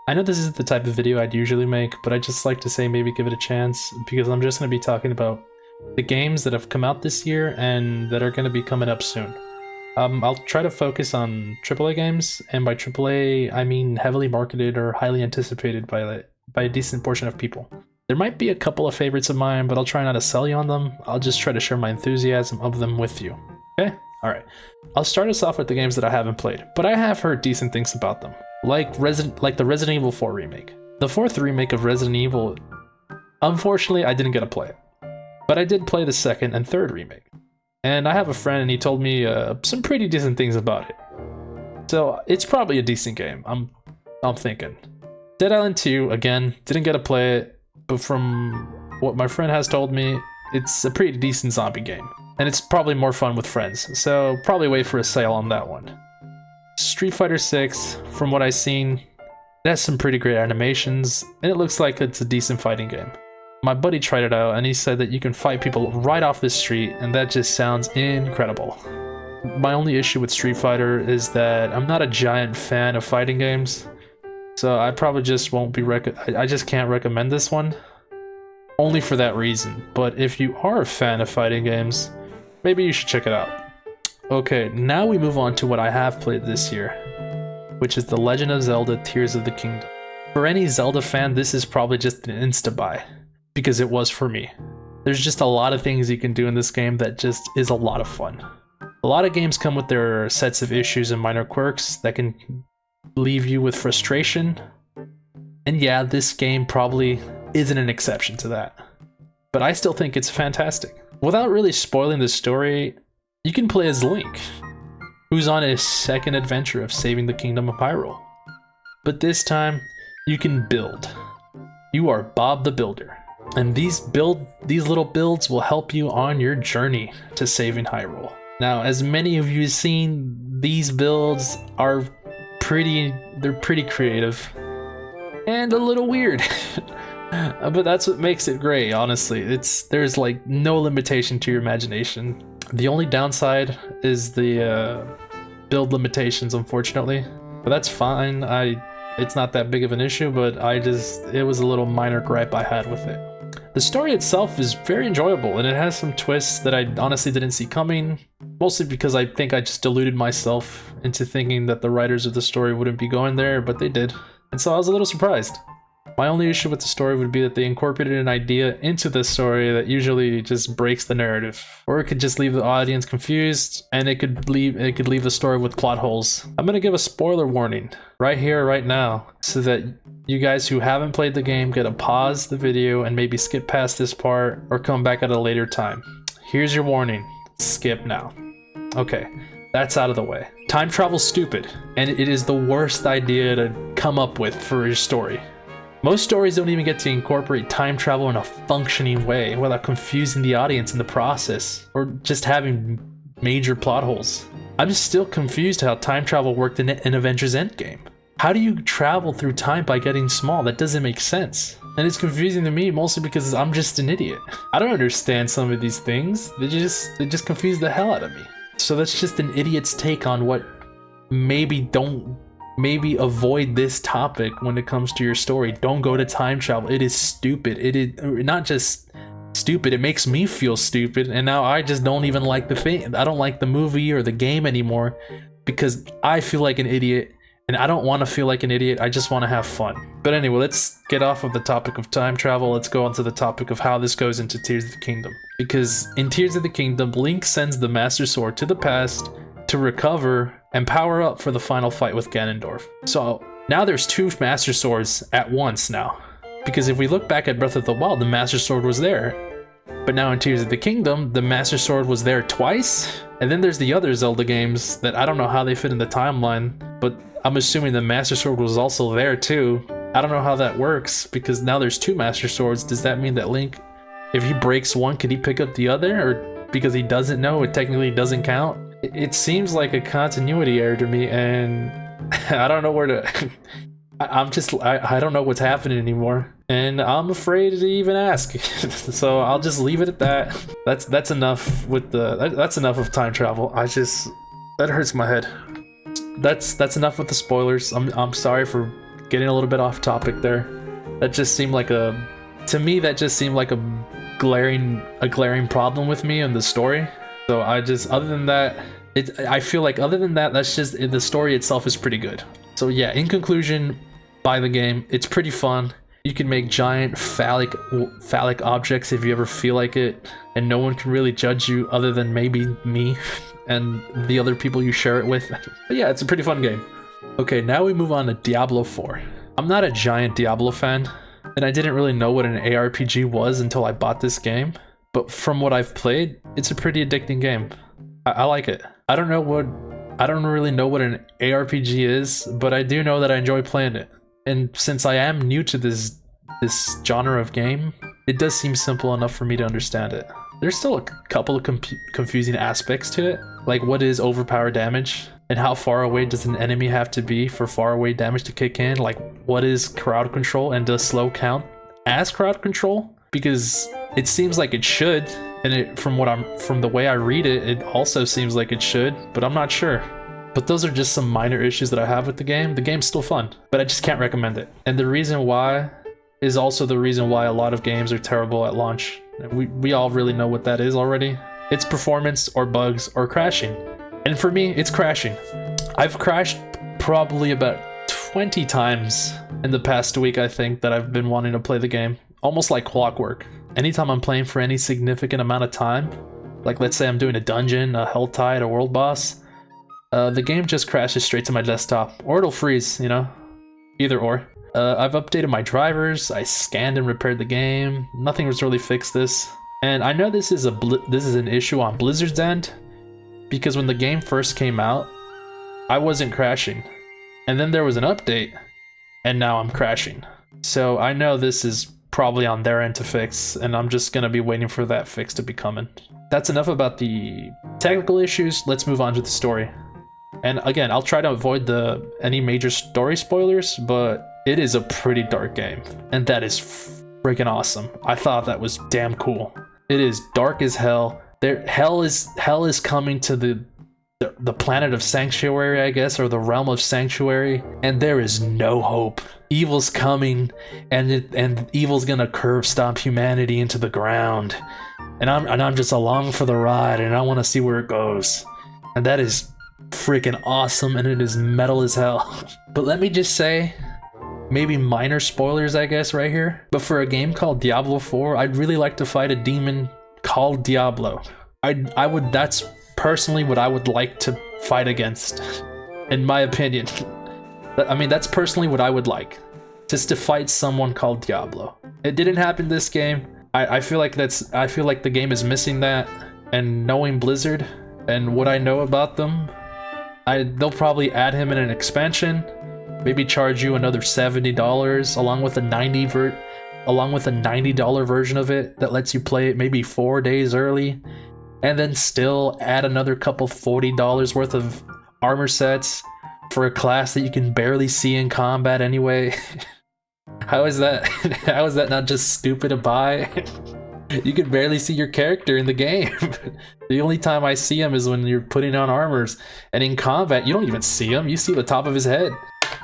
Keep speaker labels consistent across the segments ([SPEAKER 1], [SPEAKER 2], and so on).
[SPEAKER 1] I know this isn't the type of video I'd usually make, but I just like to say maybe give it a chance, because I'm just going to be talking about the games that have come out this year and that are going to be coming up soon. I'll try to focus on AAA games, and by AAA I mean heavily marketed or highly anticipated by a decent portion of people. There might be a couple of favorites of mine, but I'll try not to sell you on them. I'll just try to share my enthusiasm of them with you. Okay? Alright. I'll start us off with the games that I haven't played, but I have heard decent things about them. Like the Resident Evil 4 remake. The fourth remake of Resident Evil, unfortunately I didn't get to play it. But I did play the second and third remake. And I have a friend and he told me some pretty decent things about it. So it's probably a decent game, I'm thinking. Dead Island 2, again, didn't get to play it. But from what my friend has told me, it's a pretty decent zombie game. And it's probably more fun with friends, so probably wait for a sale on that one. Street Fighter 6, from what I've seen, it has some pretty great animations, and it looks like it's a decent fighting game. My buddy tried it out, and he said that you can fight people right off the street, and that just sounds incredible. My only issue with Street Fighter is that I'm not a giant fan of fighting games. So I probably just won't be I just can't recommend this one. Only for that reason. But if you are a fan of fighting games, maybe you should check it out. Okay, now we move on to what I have played this year, which is The Legend of Zelda Tears of the Kingdom. For any Zelda fan, this is probably just an insta-buy, because it was for me. There's just a lot of things you can do in this game that just is a lot of fun. A lot of games come with their sets of issues and minor quirks that can leave you with frustration, and yeah, this game probably isn't an exception to that, but I still think it's fantastic. Without really spoiling the story, you can play as Link, who's on his second adventure of saving the Kingdom of Hyrule. But this time, you can build. You are Bob the Builder, and these little builds will help you on your journey to saving Hyrule. Now, as many of you have seen, these builds are they're pretty creative and a little weird. But that's what makes it great, honestly. There's like no limitation to your imagination. The only downside is the build limitations, unfortunately, but that's fine. It's not that big of an issue, but it was a little minor gripe I had with it. The story itself is very enjoyable, and it has some twists that I honestly didn't see coming, mostly because I think I just deluded myself into thinking that the writers of the story wouldn't be going there, but they did, and so I was a little surprised. My only issue with the story would be that they incorporated an idea into the story that usually just breaks the narrative, or it could just leave the audience confused, and it could leave the story with plot holes. I'm gonna give a spoiler warning right here, right now, so that you guys who haven't played the game get to pause the video and maybe skip past this part or come back at a later time. Here's your warning: skip now. Okay, that's out of the way. Time travel's stupid, and it is the worst idea to come up with for your story. Most stories don't even get to incorporate time travel in a functioning way without confusing the audience in the process, or just having major plot holes. I'm just still confused how time travel worked in Avengers Endgame. How do you travel through time by getting small? That doesn't make sense. And it's confusing to me mostly because I'm just an idiot. I don't understand some of these things. They just confuse the hell out of me. So that's just an idiot's take on what maybe avoid this topic when it comes to your story. Don't go to time travel. It is stupid. It is not just stupid, it makes me feel stupid, and now I just don't even like the thing. I don't like the movie or the game anymore because I feel like an idiot, and I don't want to feel like an idiot. I just want to have fun. But anyway, let's get off of the topic of time travel. Let's go on to the topic of how this goes into Tears of the Kingdom. Because in Tears of the Kingdom, Link sends the Master Sword to the past to recover and power up for the final fight with Ganondorf. So now there's two Master Swords at once now. Because if we look back at Breath of the Wild, the Master Sword was there. But now in Tears of the Kingdom, the Master Sword was there twice. And then there's the other Zelda games that I don't know how they fit in the timeline, but I'm assuming the Master Sword was also there too. I don't know how that works, because now there's two Master Swords. Does that mean that Link, if he breaks one, could he pick up the other? Or because he doesn't know, it technically doesn't count? It seems like a continuity error to me, and I don't know where to... I don't know what's happening anymore, and I'm afraid to even ask. So I'll just leave it at that. That's enough with that's enough of time travel. That hurts my head. That's enough with the spoilers. I'm sorry for getting a little bit off topic there. That just seemed like to me, that just seemed like a glaring problem with me and the story. So other than that, I feel like other than that, that's just, the story itself is pretty good. So yeah, in conclusion, buy the game. It's pretty fun. You can make giant phallic objects if you ever feel like it, and no one can really judge you other than maybe me and the other people you share it with. But yeah, it's a pretty fun game. Okay, now we move on to Diablo 4. I'm not a giant Diablo fan, and I didn't really know what an ARPG was until I bought this game. But from what I've played, it's a pretty addicting game. I like it. I don't really know what an ARPG is, but I do know that I enjoy playing it. And since I am new to this genre of game, it does seem simple enough for me to understand it. There's still a couple of confusing aspects to it, like what is overpower damage, and how far away does an enemy have to be for far away damage to kick in, like what is crowd control, and does slow count as crowd control? Because it seems like it should, and from the way I read it, it also seems like it should, but I'm not sure. But those are just some minor issues that I have with the game. The game's still fun, but I just can't recommend it. And the reason why is also the reason why a lot of games are terrible at launch. We all really know what that is already. It's performance or bugs or crashing. And for me, it's crashing. I've crashed probably about 20 times in the past week, I think, that I've been wanting to play the game. Almost like clockwork. Anytime I'm playing for any significant amount of time, like let's say I'm doing a dungeon, a hell tide, a world boss, the game just crashes straight to my desktop, or it'll freeze, you know? Either or. I've updated my drivers, I scanned and repaired the game, nothing has really fixed this. And I know this is an issue on Blizzard's end, because when the game first came out, I wasn't crashing. And then there was an update, and now I'm crashing. So I know this is probably on their end to fix, and I'm just gonna be waiting for that fix to be coming. That's enough about the technical issues, let's move on to the story. And again, I'll try to avoid any major story spoilers, but it is a pretty dark game, and that is freaking awesome. I thought that was damn cool. It is dark as hell. Hell is coming to the planet of Sanctuary, I guess, or the realm of Sanctuary, and there is no hope. Evil's coming, and evil's gonna curb stomp humanity into the ground, and I'm just along for the ride, and I want to see where it goes. And that is freaking awesome, and it is metal as hell. But let me just say, maybe minor spoilers, I guess, right here, but for a game called Diablo 4, I'd really like to fight a demon called Diablo. That's personally what I would like to fight against, in my opinion. I mean, that's personally what I would like, just to fight someone called Diablo. It didn't happen this game. I feel like the game is missing that, and knowing Blizzard and what I know about them, they'll probably add him in an expansion, maybe charge you another $70 along with a $90 version of it that lets you play it maybe 4 days early, and then still add another couple $40 worth of armor sets for a class that you can barely see in combat anyway. How is that? How is that not just stupid to buy? You can barely see your character in the game. The only time I see him is when you're putting on armors, and in combat you don't even see him, you see the top of his head.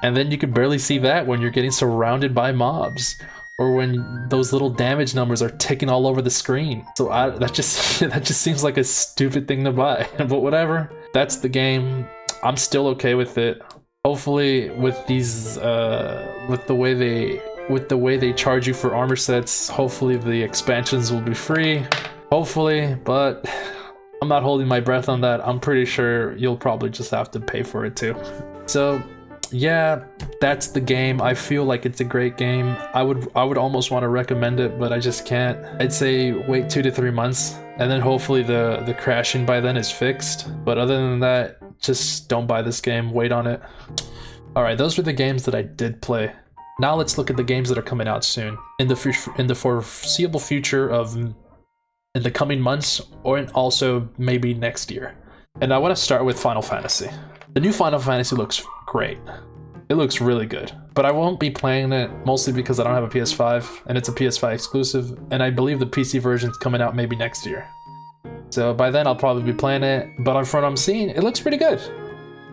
[SPEAKER 1] And then you can barely see that when you're getting surrounded by mobs, or when those little damage numbers are ticking all over the screen. So that just seems like a stupid thing to buy. But whatever, that's the game. I'm still okay with it. Hopefully with these with the way they charge you for armor sets, hopefully the expansions will be free. Hopefully, but I'm not holding my breath on that. I'm pretty sure you'll probably just have to pay for it too. So yeah, that's the game. I feel like it's a great game. I would almost want to recommend it, but I just can't. I'd say wait 2 to 3 months, and then hopefully the crashing by then is fixed. But other than that, just don't buy this game, wait on it. Alright, those were the games that I did play. Now let's look at the games that are coming out soon, in the foreseeable future in the coming months, or also maybe next year. And I want to start with Final Fantasy. The new Final Fantasy looks great. It looks really good. But I won't be playing it, mostly because I don't have a PS5, and it's a PS5 exclusive, and I believe the PC version's coming out maybe next year. So by then I'll probably be playing it, but from what I'm seeing, it looks pretty good.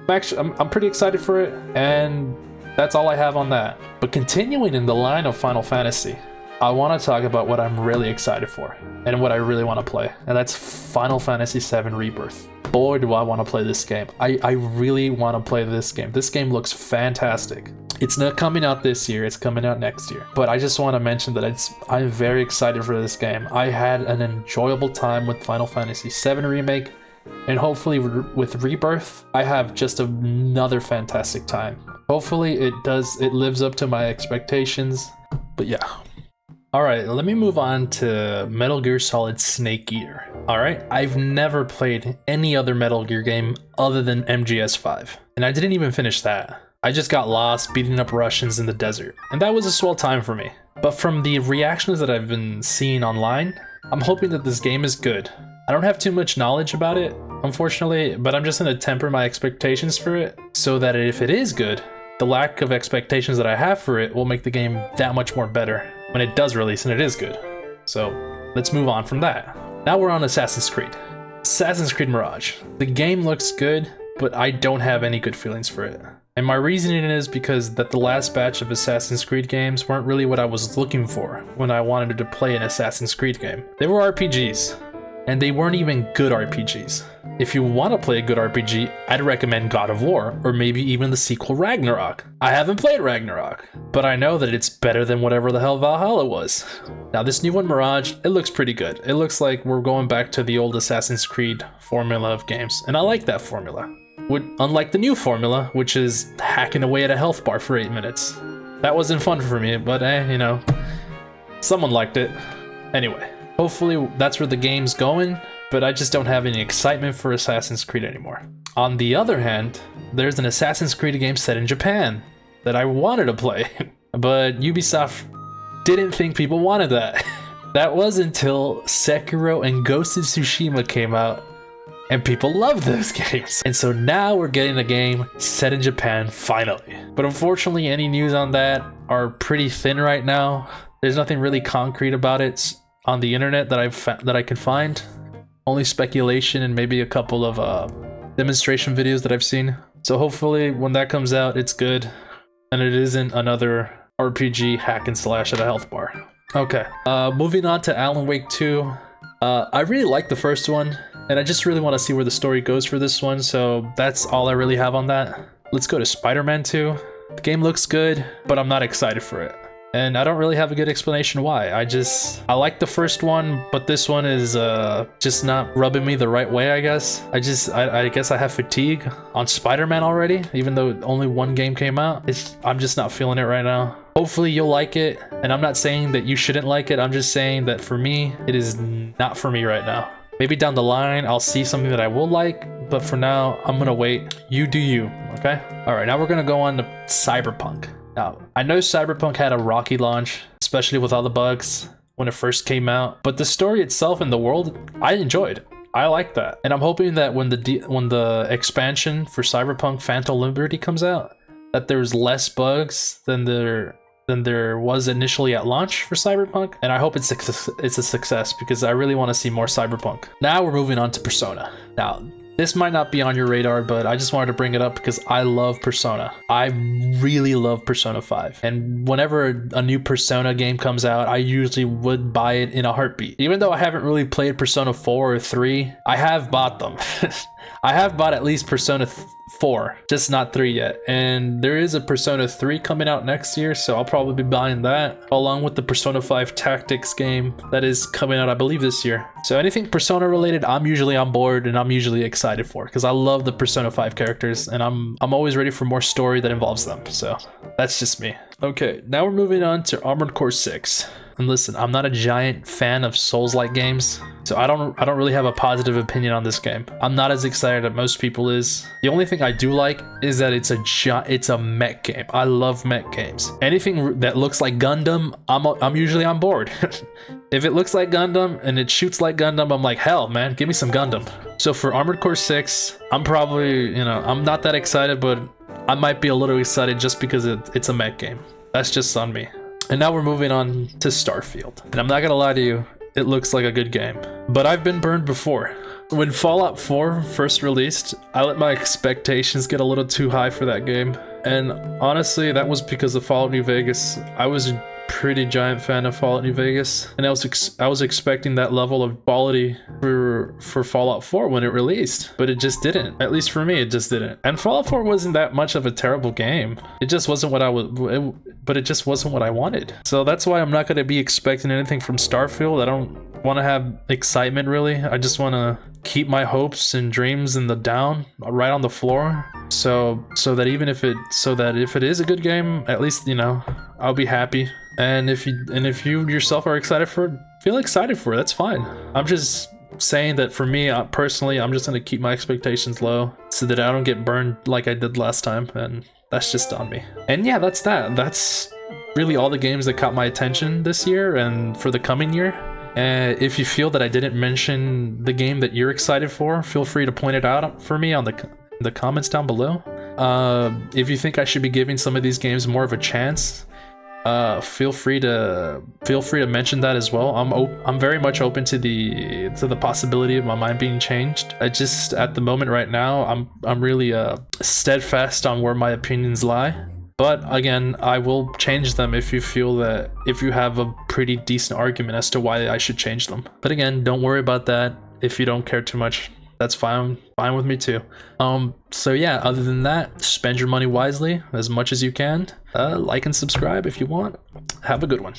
[SPEAKER 1] I'm pretty excited for it, and That's all I have on that. But continuing in the line of Final Fantasy, I want to talk about what I'm really excited for and what I really want to play, and that's Final Fantasy VII Rebirth. Boy, do I want to play this game. I really want to play this game. This game looks fantastic. It's not coming out this year, it's coming out next year. But I just want to mention that I'm very excited for this game. I had an enjoyable time with Final Fantasy VII Remake, and hopefully with Rebirth, I have just another fantastic time. Hopefully it lives up to my expectations, but yeah. Alright, let me move on to Metal Gear Solid Snake Eater. Alright, I've never played any other Metal Gear game other than MGS5, and I didn't even finish that. I just got lost beating up Russians in the desert, and that was a swell time for me. But from the reactions that I've been seeing online, I'm hoping that this game is good. I don't have too much knowledge about it, unfortunately, but I'm just going to temper my expectations for it, so that if it is good, the lack of expectations that I have for it will make the game that much more better when it does release and it is good. So let's move on from that. Now we're on Assassin's Creed. Assassin's Creed Mirage. The game looks good, but I don't have any good feelings for it. And my reasoning is because that the last batch of Assassin's Creed games weren't really what I was looking for when I wanted to play an Assassin's Creed game. They were RPGs, and they weren't even good RPGs. If you want to play a good RPG, I'd recommend God of War, or maybe even the sequel Ragnarok. I haven't played Ragnarok, but I know that it's better than whatever the hell Valhalla was. Now this new one, Mirage, it looks pretty good. It looks like we're going back to the old Assassin's Creed formula of games, and I like that formula. Unlike the new formula, which is hacking away at a health bar for 8 minutes. That wasn't fun for me, but you know, someone liked it. Anyway, hopefully that's where the game's going, but I just don't have any excitement for Assassin's Creed anymore. On the other hand, there's an Assassin's Creed game set in Japan that I wanted to play, but Ubisoft didn't think people wanted that. That was until Sekiro and Ghost of Tsushima came out, and people love those games. And so now we're getting a game set in Japan, finally. But unfortunately, any news on that are pretty thin right now. There's nothing really concrete about it on the internet that I can find. Only speculation and maybe a couple of demonstration videos that I've seen. So hopefully when that comes out, it's good, and it isn't another RPG hack and slash at a health bar. Okay, moving on to Alan Wake 2. I really like the first one, and I just really want to see where the story goes for this one, so that's all I really have on that. Let's go to Spider-Man 2. The game looks good, but I'm not excited for it. And I don't really have a good explanation why. I like the first one, but this one is just not rubbing me the right way, I guess. I guess I have fatigue on Spider-Man already, even though only one game came out. I'm just not feeling it right now. Hopefully you'll like it, and I'm not saying that you shouldn't like it. I'm just saying that for me, it is not for me right now. Maybe down the line, I'll see something that I will like, but for now, I'm gonna wait. You do you, okay? All right, now we're gonna go on to Cyberpunk. Now, I know Cyberpunk had a rocky launch, especially with all the bugs when it first came out, but the story itself and the world, I enjoyed. I like that. And I'm hoping that when the expansion for Cyberpunk Phantom Liberty comes out, that there's less bugs than there was initially at launch for Cyberpunk, and I hope it's a success because I really want to see more Cyberpunk. Now we're moving on to Persona. Now, this might not be on your radar, but I just wanted to bring it up because I love Persona. I really love Persona 5. And whenever a new Persona game comes out, I usually would buy it in a heartbeat. Even though I haven't really played Persona 4 or 3, I have bought them. I have bought at least Persona 4, just not 3 yet. And there is a Persona 3 coming out next year, so I'll probably be buying that, along with the Persona 5 Tactics game that is coming out, I believe, this year. So anything Persona related, I'm usually on board and I'm usually excited for, because I love the Persona 5 characters, and I'm always ready for more story that involves them. So that's just me. Okay, now we're moving on to Armored Core 6. And listen, I'm not a giant fan of Souls-like games, so I don't really have a positive opinion on this game. I'm not as excited as most people is. The only thing I do like is that it's a mech game. I love mech games. Anything that looks like Gundam, I'm usually on board. If it looks like Gundam and it shoots like Gundam, I'm like, hell, man, give me some Gundam. So for Armored Core 6, I'm probably, I'm not that excited, but I might be a little excited just because it's a mech game. That's just on me. And now we're moving on to Starfield. And I'm not gonna lie to you, it looks like a good game. But I've been burned before. When Fallout 4 first released, I let my expectations get a little too high for that game. And honestly, that was because of Fallout New Vegas. I was a pretty giant fan of Fallout New Vegas, and I was expecting that level of quality for Fallout 4 when it released, but it just didn't. At least for me, it just didn't. And Fallout 4 wasn't that much of a terrible game. It just wasn't what but it just wasn't what I wanted. So that's why I'm not going to be expecting anything from Starfield. I don't want to have excitement really. I just want to keep my hopes and dreams in the down, right on the floor. So that if it is a good game, at least, you know, I'll be happy. And if you yourself are excited for it, feel excited for it. That's fine. I'm just saying that for me personally, I'm just gonna keep my expectations low so that I don't get burned like I did last time, and that's just on me. And yeah, that's that. That's really all the games that caught my attention this year and for the coming year. If you feel that I didn't mention the game that you're excited for, feel free to point it out for me on the comments down below. If you think I should be giving some of these games more of a chance, feel free to mention that as well. I'm very much open to the possibility of my mind being changed. I just, at the moment right now, I'm really steadfast on where my opinions lie. But again, I will change them if you have a pretty decent argument as to why I should change them. But again, don't worry about that if you don't care too much. That's fine with me too. So yeah, other than that, spend your money wisely as much as you can. Like and subscribe if you want. Have a good one.